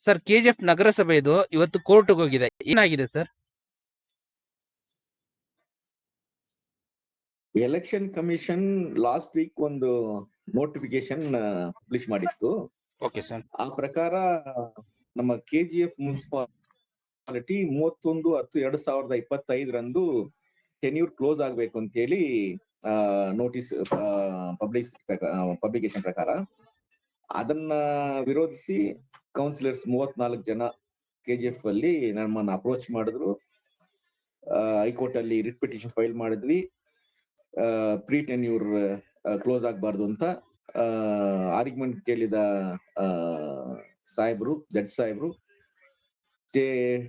Sir KGF ನಗರಸಭೆದು ಇವತ್ತು ಕೋರ್ಟ್ಗೆ ಹೋಗಿದೆ, ಏನಾಗಿದೆ sir? Election commission last week ಒಂದು ನೋಟಿಫಿಕೇಶನ್ ಪಬ್ಲಿಷ್ ಮಾಡಿತ್ತು. Okay sir. ಆ ಪ್ರಕಾರ ನಮ್ಮ ಕೆಜಿಎಫ್ ಮುನ್ಸಿಪಾಲಿಟಿ 31/10/2025 ಟೆನ್ಯೂರ್ ಕ್ಲೋಸ್ ಆಗ್ಬೇಕು ಅಂತ ಹೇಳಿ ನೋಟಿಸ್ ಪಬ್ಲಿಕೇಶನ್ ಪ್ರಕಾರ ಅದನ್ನ ವಿರೋಧಿಸಿ ಕೌನ್ಸಿಲರ್ಸ್ 34 ಜನ ಕೆಜಿಎಫ್ ಅಲ್ಲಿ ನಮ್ಮನ್ನ ಅಪ್ರೋಚ್ ಮಾಡಿದ್ರು. ಹೈಕೋರ್ಟ್ ಅಲ್ಲಿ ರಿಟ್ ಪಿಟಿಷನ್ ಫೈಲ್ ಮಾಡಿದ್ವಿ. ಪ್ರೀ ಟೆನ್ಯೂರ್ ಕ್ಲೋಸ್ ಆಗ್ಬಾರ್ದು ಅಂತ ಆರ್ಗ್ಯುಮೆಂಟ್ ಕೇಳಿದ ಜಡ್ಜ್ ಸಾಹೇಬ್ರು ಸ್ಟೇ,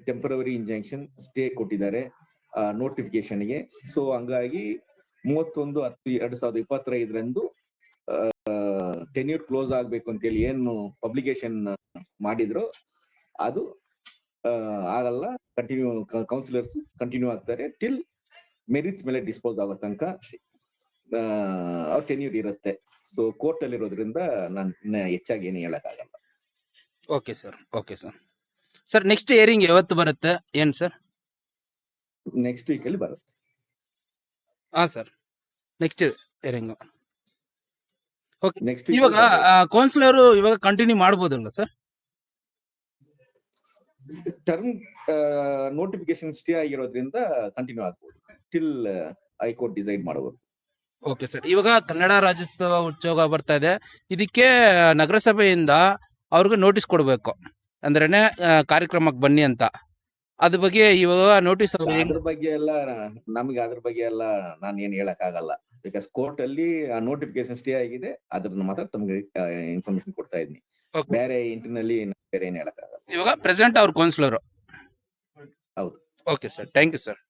ಟೆಂಪರರಿ ಇಂಜಂಕ್ಷನ್ ಸ್ಟೇ ಕೊಟ್ಟಿದ್ದಾರೆ ನೋಟಿಫಿಕೇಶನ್ಗೆ. ಸೊ ಹಂಗಾಗಿ 31/10/2025 ಟೆನ್ಯೂರ್ ಕ್ಲೋಸ್ ಆಗ್ಬೇಕು ಅಂತ ಹೇಳಿ ಏನು ಪಬ್ಲಿಕೇಶನ್ ಮಾಡಿದ್ರು ಅದು ಆಗಲ್ಲ. ಕೌನ್ಸಿಲರ್ಸ್ ಕಂಟಿನ್ಯೂ ಆಗ್ತಾರೆ ಟಿಲ್ ಮೆರಿಟ್ಸ್ ಮೇಲೆ ಡಿಸ್ಪೋಸ್ ಆಗೋ ತನಕ ಅವ್ರ ಟೆನ್ಯೂರ್ ಇರುತ್ತೆ. ಸೊ ಕೋರ್ಟ್ ಅಲ್ಲಿ ಇರೋದ್ರಿಂದ ನಾನು ಹೆಚ್ಚಾಗಿ ಏನು ಹೇಳಕ್ಕಾಗಲ್ಲ. Okay sir, okay sir. Sir next hearing ಯಾವತ್ತು ಬರುತ್ತೆ ಏನ್ ಸರ್? ನೆಕ್ಸ್ಟ್ ವೀಕ್ ಅಲ್ಲಿ ಬರುತ್ತೆ. ಹಾ sir, next hearing. Okay, next ಇವಾಗ ಕೌನ್ಸಿಲರ್ ಇವಾಗ ಕಂಟಿನ್ಯೂ ಮಾಡ್ಬೋದಲ್ಲ ಸರ್? ಟರ್ಮ್ ನೋಟಿಫಿಕೇಶನ್ ಸ್ಟೇ ಆಗಿರೋದ್ರಿಂದ ಕಂಟಿನ್ಯೂ ಆಗ್ಬೋದು ಟಿಲ್ ಹೈಕೋರ್ಟ್ ಡಿಸೈಡ್ ಮಾಡಬಹುದು. Okay sir. ಇವಾಗ ಕನ್ನಡ ರಾಜ್ಯೋತ್ಸವ ಉತ್ಸವ ಬರ್ತಾ ಇದೆ, ಇದಕ್ಕೆ ನಗರಸಭೆಯಿಂದ ಅವ್ರಿಗೆ ನೋಟಿಸ್ ಕೊಡ್ಬೇಕು ಅಂದ್ರೇನೆ ಕಾರ್ಯಕ್ರಮಕ್ಕೆ ಬನ್ನಿ ಅಂತ. ಅದ್ರ ಬಗ್ಗೆ ಇವಾಗ ನೋಟಿಸ್ ಅದ್ರ ಬಗ್ಗೆ ಎಲ್ಲ ನಾನು ಏನ್ ಹೇಳಕ್ ಆಗಲ್ಲ. ಬಿಕಾಸ್ ಕೋರ್ಟ್ ಅಲ್ಲಿ ನೋಟಿಫಿಕೇಶನ್ ಸ್ಟೇ ಆಗಿದೆ, ಅದ್ರನ್ನ ಮಾತ್ರ ತಮ್ಗೆ ಇನ್ಫಾರ್ಮೇಶನ್ ಕೊಡ್ತಾ ಇದ್ದೀನಿ. ಬೇರೆ ಇಂಟರ್ನಲ್ಲಿ ಬೇರೆ ಏನ್ ಹೇಳಕ್ ಆಗಲ್ಲ. ಇವಾಗ ಪ್ರೆಸೆಂಟ್ ಅವ್ರ ಕೌನ್ಸಿಲರ್. ಹೌದು. Okay sir, thank you sir.